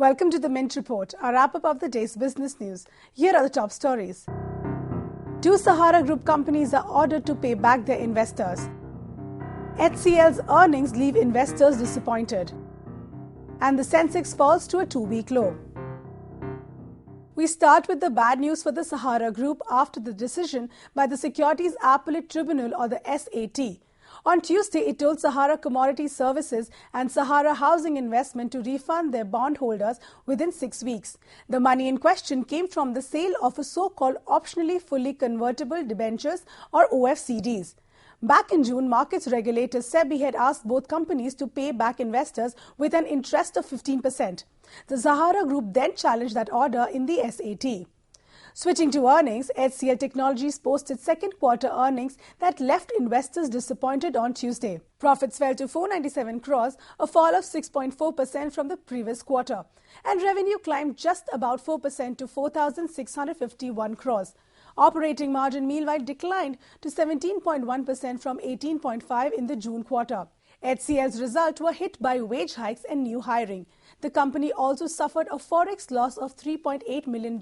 Welcome to the Mint Report, our wrap-up of the day's business news. Here are the top stories. Two Sahara Group companies are ordered to pay back their investors. HCL's earnings leave investors disappointed. And the Sensex falls to a two-week low. We start with the bad news for the Sahara Group after the decision by the Securities Appellate Tribunal, or the SAT. On Tuesday, it told Sahara Commodity Services and Sahara Housing Investment to refund their bondholders within 6 weeks. The money in question came from the sale of a so-called optionally fully convertible debentures, or OFCDs. Back in June, markets regulator SEBI had asked both companies to pay back investors with an interest of 15%. The Sahara Group then challenged that order in the SAT. Switching to earnings, HCL Technologies posted second quarter earnings that left investors disappointed on Tuesday. Profits fell to 497 crores, a fall of 6.4% from the previous quarter, and revenue climbed just about 4% to 4,651 crores. Operating margin meanwhile declined to 17.1% from 18.5% in the June quarter. HCL's results were hit by wage hikes and new hiring. The company also suffered a forex loss of $3.8 million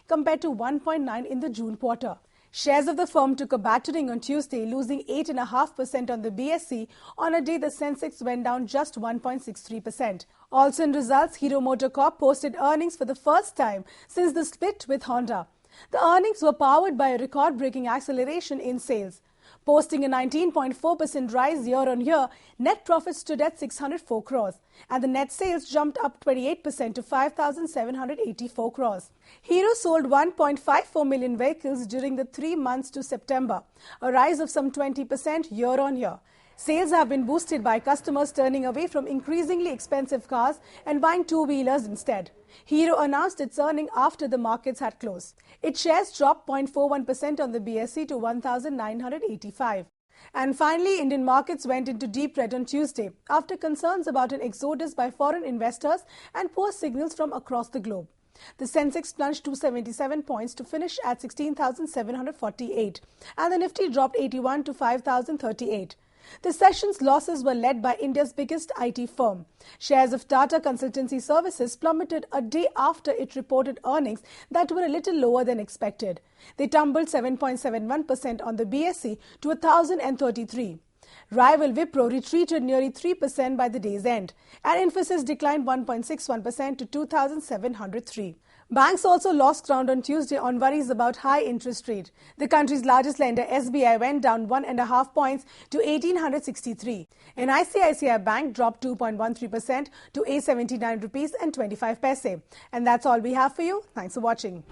compared to 1.9 in the June quarter. Shares of the firm took a battering on Tuesday, losing 8.5% on the BSE on a day the Sensex went down just 1.63%. Also in results, Hero MotoCorp posted earnings for the first time since the split with Honda. The earnings were powered by a record-breaking acceleration in sales. Posting a 19.4% rise year-on-year, net profit stood at 604 crores, and the net sales jumped up 28% to 5,784 crores. Hero sold 1.54 million vehicles during the 3 months to September, a rise of some 20% year-on-year. Sales have been boosted by customers turning away from increasingly expensive cars and buying two-wheelers instead. Hero announced its earnings after the markets had closed. Its shares dropped 0.41% on the BSE to 1,985. And finally, Indian markets went into deep red on Tuesday after concerns about an exodus by foreign investors and poor signals from across the globe. The Sensex plunged 277 points to finish at 16,748, and the Nifty dropped 81 to 5,038. The session's losses were led by India's biggest IT firm. Shares of Tata Consultancy Services plummeted a day after it reported earnings that were a little lower than expected. They tumbled 7.71% on the BSE to 1,033. Rival Wipro retreated nearly 3% by the day's end, and Infosys declined 1.61% to 2,703. Banks also lost ground on Tuesday on worries about high interest rate. The country's largest lender, SBI, went down 1.5 points to 1,863. And ICICI Bank dropped 2.13% to 879 rupees and 25 paise. And that's all we have for you. Thanks for watching.